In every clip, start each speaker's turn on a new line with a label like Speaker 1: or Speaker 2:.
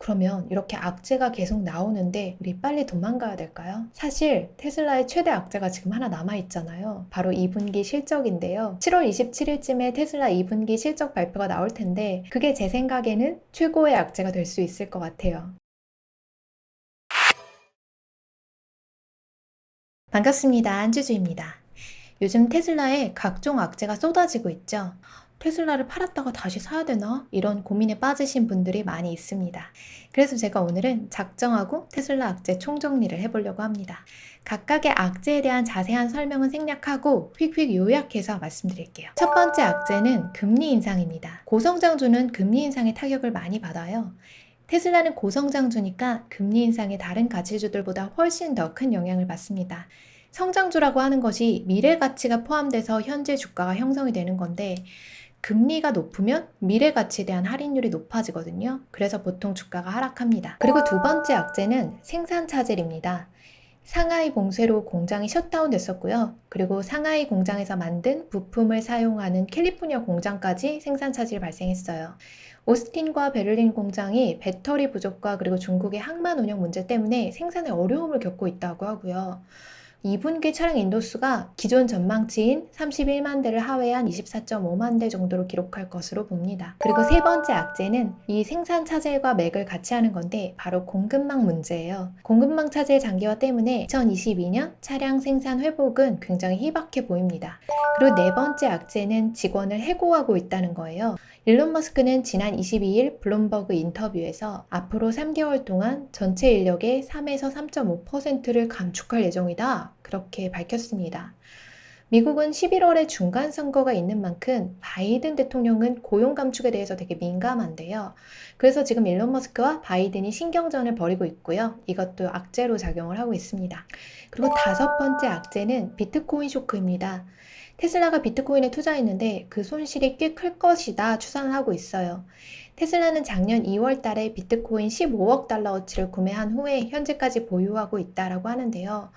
Speaker 1: 그러면 이렇게 악재가 계속 나오는데 우리 빨리 도망가야 될까요? 사실 테슬라의 최대 악재가 지금 하나 남아있잖아요. 바로 2분기 실적인데요. 7월 27일쯤에 테슬라 2분기 실적 발표가 나올 텐데 그게 제 생각에는 최고의 악재가 될 수 있을 것 같아요. 반갑습니다. 안주주입니다. 요즘 테슬라에 각종 악재가 쏟아지고 있죠. 테슬라를 팔았다가 다시 사야 되나? 이런 고민에 빠지신 분들이 많이 있습니다. 그래서 제가 오늘은 작정하고 테슬라 악재 총정리를 해보려고 합니다. 각각의 악재에 대한 자세한 설명은 생략하고 휙휙 요약해서 말씀드릴게요. 첫 번째 악재는 금리 인상입니다. 고성장주는 금리 인상의 타격을 많이 받아요. 테슬라는 고성장주니까 금리 인상이 다른 가치주들보다 훨씬 더 큰 영향을 받습니다. 성장주라고 하는 것이 미래 가치가 포함돼서 현재 주가가 형성이 되는 건데 금리가 높으면 미래 가치에 대한 할인율이 높아지거든요. 그래서 보통 주가가 하락합니다. 그리고 두 번째 악재는 생산 차질입니다. 상하이 봉쇄로 공장이 셧다운 됐었고요. 그리고 상하이 공장에서 만든 부품을 사용하는 캘리포니아 공장까지 생산 차질이 발생했어요. 오스틴과 베를린 공장이 배터리 부족과 그리고 중국의 항만 운영 문제 때문에 생산에 어려움을 겪고 있다고 하고요. 2분기 차량 인도수가 기존 전망치인 31만 대를 하회한 24.5만 대 정도로 기록할 것으로 봅니다. 그리고 세 번째 악재는 이 생산 차질과 맥을 같이 하는 건데 바로 공급망 문제예요. 공급망 차질 장기화 때문에 2022년 차량 생산 회복은 굉장히 희박해 보입니다. 그리고 네 번째 악재는 직원을 해고하고 있다는 거예요. 일론 머스크는 지난 22일 블룸버그 인터뷰에서 앞으로 3개월 동안 전체 인력의 3에서 3.5%를 감축할 예정이다. 그렇게 밝혔습니다. 미국은 11월에 중간 선거가 있는 만큼 바이든 대통령은 고용 감축에 대해서 되게 민감한데요. 그래서 지금 일론 머스크와 바이든이 신경전을 벌이고 있고요. 이것도 악재로 작용을 하고 있습니다. 그리고 다섯 번째 악재는 비트코인 쇼크입니다. 테슬라가 비트코인에 투자했는데 그 손실이 꽤 클 것이다 추산을 하고 있어요. 테슬라는 작년 2월 달에 비트코인 15억 달러어치를 구매한 후에 현재까지 보유하고 있다라고 하는데요.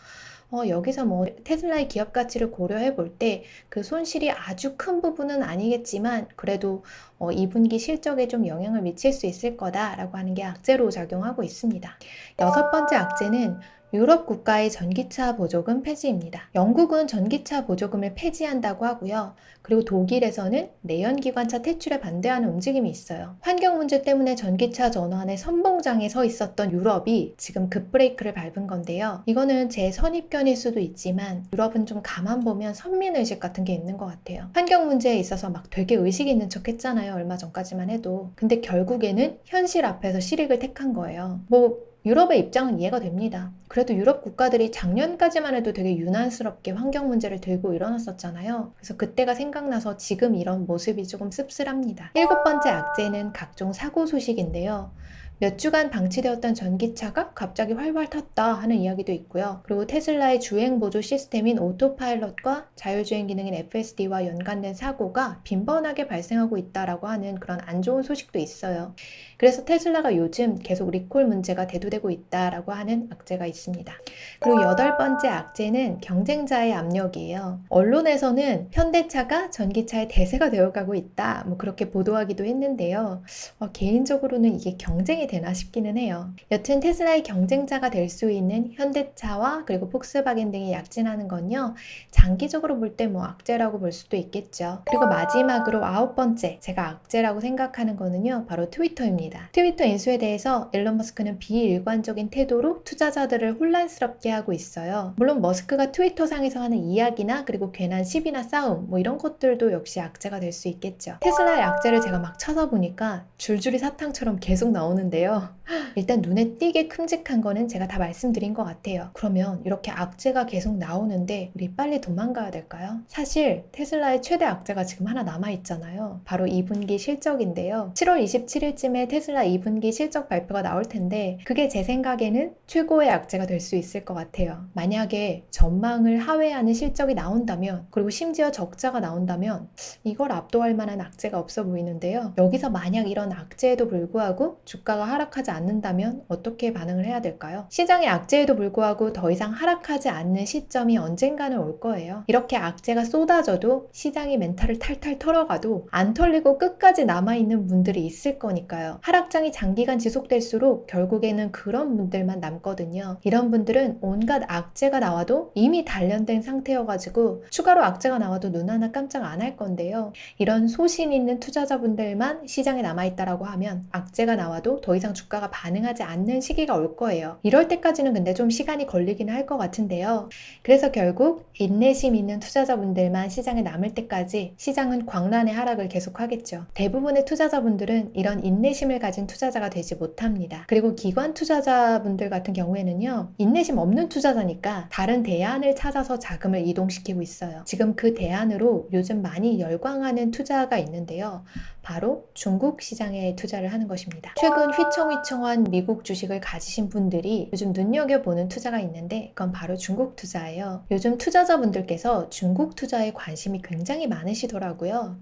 Speaker 1: 여기서 뭐 테슬라의 기업 가치를 고려해 볼 때 그 손실이 아주 큰 부분은 아니겠지만 그래도 2분기 실적에 좀 영향을 미칠 수 있을 거다라고 하는 게 악재로 작용하고 있습니다. 여섯 번째 악재는 유럽 국가의 전기차 보조금 폐지입니다. 영국은 전기차 보조금을 폐지한다고 하고요. 그리고 독일에서는 내연기관차 퇴출에 반대하는 움직임이 있어요. 환경 문제 때문에 전기차 전환의 선봉장에 서 있었던 유럽이 지금 급브레이크를 밟은 건데요. 이거는 제 선입견일 수도 있지만 유럽은 좀 가만 보면 선민의식 같은 게 있는 것 같아요. 환경 문제에 있어서 막 되게 의식 있는 척 했잖아요. 얼마 전까지만 해도. 근데 결국에는 현실 앞에서 실익을 택한 거예요. 유럽의 입장은 이해가 됩니다. 그래도 유럽 국가들이 작년까지만 해도 되게 유난스럽게 환경 문제를 들고 일어났었잖아요. 그래서 그때가 생각나서 지금 이런 모습이 조금 씁쓸합니다. 일곱 번째 악재는 각종 사고 소식인데요. 몇 주간 방치되었던 전기차가 갑자기 활활 탔다 하는 이야기도 있고요. 그리고 테슬라의 주행 보조 시스템인 오토파일럿과 자율주행 기능인 FSD와 연관된 사고가 빈번하게 발생하고 있다라고 하는 그런 안 좋은 소식도 있어요. 그래서 테슬라가 요즘 계속 리콜 문제가 대두되고 있다라고 하는 악재가 있습니다. 그리고 여덟 번째 악재는 경쟁자의 압력이에요. 언론에서는 현대차가 전기차의 대세가 되어가고 있다. 그렇게 보도하기도 했는데요. 개인적으로는 이게 경쟁이 되나 싶기는 해요. 여튼 테슬라의 경쟁자가 될 수 있는 현대차와 그리고 폭스바겐 등이 약진하는 건요. 장기적으로 볼 때 악재라고 볼 수도 있겠죠. 그리고 마지막으로 아홉 번째 제가 악재라고 생각하는 거는요. 바로 트위터입니다. 트위터 인수에 대해서 일론 머스크는 비일관적인 태도로 투자자들을 혼란스럽게 하고 있어요. 물론 머스크가 트위터상에서 하는 이야기나 그리고 괜한 시비나 싸움 이런 것들도 역시 악재가 될 수 있겠죠. 테슬라의 악재를 제가 막 찾아보니까 줄줄이 사탕처럼 계속 나오는데요. 일단 눈에 띄게 큼직한 거는 제가 다 말씀드린 것 같아요. 그러면 이렇게 악재가 계속 나오는데 우리 빨리 도망가야 될까요? 사실 테슬라의 최대 악재가 지금 하나 남아있잖아요. 바로 2분기 실적인데요. 7월 27일쯤에 테슬라 2분기 실적 발표가 나올 텐데 그게 제 생각에는 최고의 악재가 될 수 있을 것 같아요. 만약에 전망을 하회하는 실적이 나온다면 그리고 심지어 적자가 나온다면 이걸 압도할 만한 악재가 없어 보이는데요. 여기서 만약 이런 악재에도 불구하고 주가가 하락하지 않는다면 어떻게 반응을 해야 될까요? 시장의 악재에도 불구하고 더 이상 하락하지 않는 시점이 언젠가는 올 거예요. 이렇게 악재가 쏟아져도 시장이 멘탈을 탈탈 털어가도 안 털리고 끝까지 남아있는 분들이 있을 거니까요. 하락장이 장기간 지속될수록 결국에는 그런 분들만 남거든요. 이런 분들은 온갖 악재가 나와도 이미 단련된 상태여가지고 추가로 악재가 나와도 눈 하나 깜짝 안 할 건데요. 이런 소신 있는 투자자분들만 시장에 남아있다라고 하면 악재가 나와도 더 이상 주가가 반응하지 않는 시기가 올 거예요. 이럴 때까지는 근데 좀 시간이 걸리기는 할 것 같은데요. 그래서 결국 인내심 있는 투자자분들만 시장에 남을 때까지 시장은 광란의 하락을 계속하겠죠. 대부분의 투자자분들은 이런 인내심을 가진 투자자가 되지 못합니다. 그리고 기관 투자자분들 같은 경우에는요, 인내심 없는 투자자니까 다른 대안을 찾아서 자금을 이동시키고 있어요. 지금 그 대안으로 요즘 많이 열광하는 투자가 있는데요. 바로 중국 시장에 투자를 하는 것입니다. 최근 휘청휘청한 미국 주식을 가지신 분들이 요즘 눈여겨보는 투자가 있는데 그건 바로 중국 투자예요. 요즘 투자자분들께서 중국 투자에 관심이 굉장히 많으시더라고요.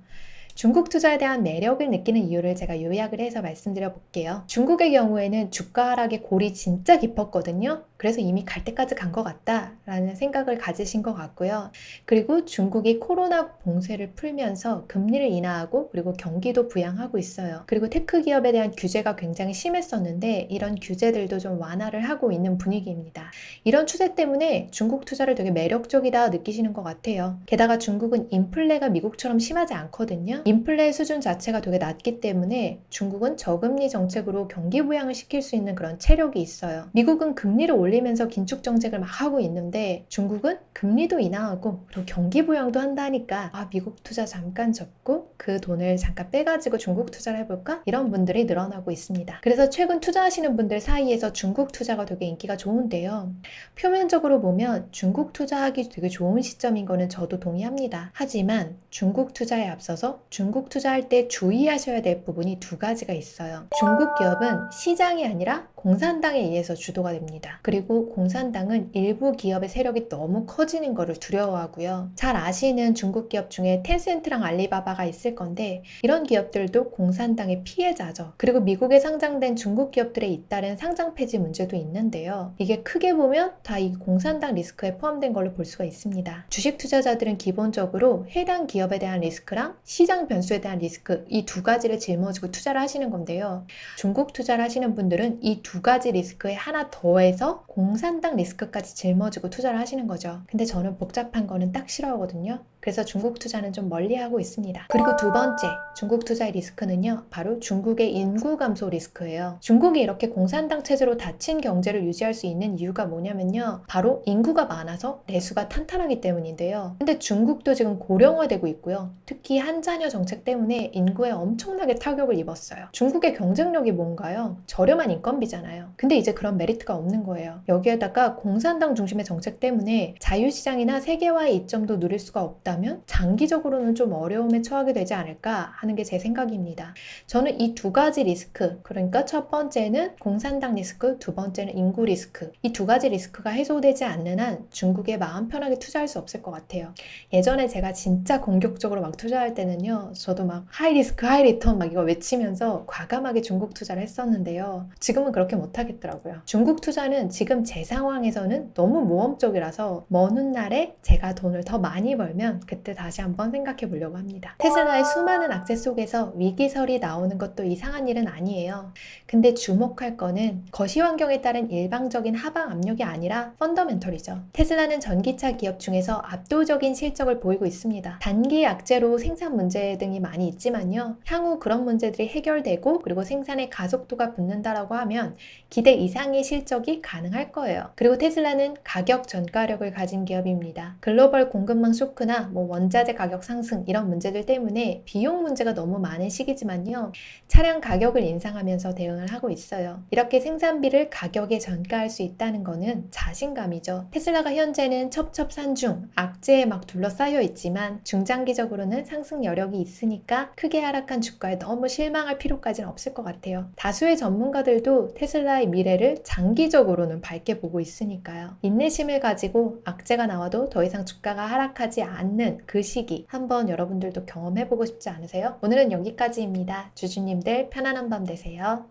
Speaker 1: 중국 투자에 대한 매력을 느끼는 이유를 제가 요약을 해서 말씀드려 볼게요. 중국의 경우에는 주가 하락의 골이 진짜 깊었거든요. 그래서 이미 갈 때까지 간 것 같다라는 생각을 가지신 것 같고요. 그리고 중국이 코로나 봉쇄를 풀면서 금리를 인하하고 그리고 경기도 부양하고 있어요. 그리고 테크 기업에 대한 규제가 굉장히 심했었는데 이런 규제들도 좀 완화를 하고 있는 분위기입니다. 이런 추세 때문에 중국 투자를 되게 매력적이다 느끼시는 것 같아요. 게다가 중국은 인플레가 미국처럼 심하지 않거든요. 인플레 수준 자체가 되게 낮기 때문에 중국은 저금리 정책으로 경기 부양을 시킬 수 있는 그런 체력이 있어요. 미국은 금리를 올리면서 긴축 정책을 막 하고 있는데 중국은 금리도 인하하고 그리고 경기 부양도 한다니까 미국 투자 잠깐 접고 그 돈을 잠깐 빼가지고 중국 투자를 해볼까? 이런 분들이 늘어나고 있습니다. 그래서 최근 투자하시는 분들 사이에서 중국 투자가 되게 인기가 좋은데요. 표면적으로 보면 중국 투자하기 되게 좋은 시점인 거는 저도 동의합니다. 하지만 중국 투자에 앞서서 중국 투자할 때 주의하셔야 될 부분이 두 가지가 있어요. 중국 기업은 시장이 아니라 공산당에 의해서 주도가 됩니다. 그리고 공산당은 일부 기업의 세력이 너무 커지는 것을 두려워하고요. 잘 아시는 중국 기업 중에 텐센트랑 알리바바가 있을 건데 이런 기업들도 공산당의 피해자죠. 그리고 미국에 상장된 중국 기업들에 잇따른 상장 폐지 문제도 있는데요. 이게 크게 보면 다 이 공산당 리스크에 포함된 걸로 볼 수가 있습니다. 주식 투자자들은 기본적으로 해당 기업에 대한 리스크랑 시장 변수에 대한 리스크 이 두 가지를 짊어지고 투자를 하시는 건데요. 중국 투자를 하시는 분들은 이 두 가지 리스크에 하나 더해서 공산당 리스크까지 짊어지고 투자를 하시는 거죠. 근데 저는 복잡한 거는 딱 싫어하거든요. 그래서 중국 투자는 좀 멀리하고 있습니다. 그리고 두 번째 중국 투자의 리스크는요. 바로 중국의 인구 감소 리스크예요. 중국이 이렇게 공산당 체제로 닫힌 경제를 유지할 수 있는 이유가 뭐냐면요. 바로 인구가 많아서 내수가 탄탄하기 때문인데요. 근데 중국도 지금 고령화되고 있고요. 특히 한자녀 정책 때문에 인구에 엄청나게 타격을 입었어요. 중국의 경쟁력이 뭔가요? 저렴한 인건비잖아요. 근데 이제 그런 메리트가 없는 거예요. 여기에다가 공산당 중심의 정책 때문에 자유시장이나 세계화의 이점도 누릴 수가 없다면 장기적으로는 좀 어려움에 처하게 되지 않을까 하는 게 제 생각입니다. 저는 이 두 가지 리스크, 그러니까 첫 번째는 공산당 리스크, 두 번째는 인구 리스크, 이 두 가지 리스크가 해소되지 않는 한 중국에 마음 편하게 투자할 수 없을 것 같아요. 예전에 제가 진짜 공격적으로 막 투자할 때는요, 저도 막 하이 리스크 하이 리턴 막 이거 외치면서 과감하게 중국 투자를 했었는데요. 지금은 그렇게 못하겠더라고요. 중국 투자는 지금 제 상황에서는 너무 모험적이라서 먼 훗날에 제가 돈을 더 많이 벌면 그때 다시 한번 생각해 보려고 합니다. 테슬라의 수많은 악재 속에서 위기설이 나오는 것도 이상한 일은 아니에요. 근데 주목할 거는 거시 환경에 따른 일방적인 하방 압력이 아니라 펀더멘털이죠. 테슬라는 전기차 기업 중에서 압도적인 실적을 보이고 있습니다. 단기 악재로 생산 문제 등이 많이 있지만요. 향후 그런 문제들이 해결되고 그리고 생산의 가속도가 붙는다라고 하면 기대 이상의 실적이 가능할 거예요. 그리고 테슬라는 가격 전가력을 가진 기업입니다. 글로벌 공급망 쇼크나 원자재 가격 상승 이런 문제들 때문에 비용 문제가 너무 많은 시기지만요. 차량 가격을 인상하면서 대응을 하고 있어요. 이렇게 생산비를 가격에 전가할 수 있다는 거는 자신감이죠. 테슬라가 현재는 첩첩산중 악재에 막 둘러싸여 있지만 중장기적으로는 상승 여력이 있으니까 크게 하락한 주가에 너무 실망할 필요까지는 없을 것 같아요. 다수의 전문가들도 테슬라의 미래를 장기적으로는 밝게 보고 있으니까요. 인내심을 가지고 악재가 나와도 더 이상 주가가 하락하지 않는 그 시기 한번 여러분들도 경험해보고 싶지 않으세요? 오늘은 여기까지입니다. 주주님들 편안한 밤 되세요.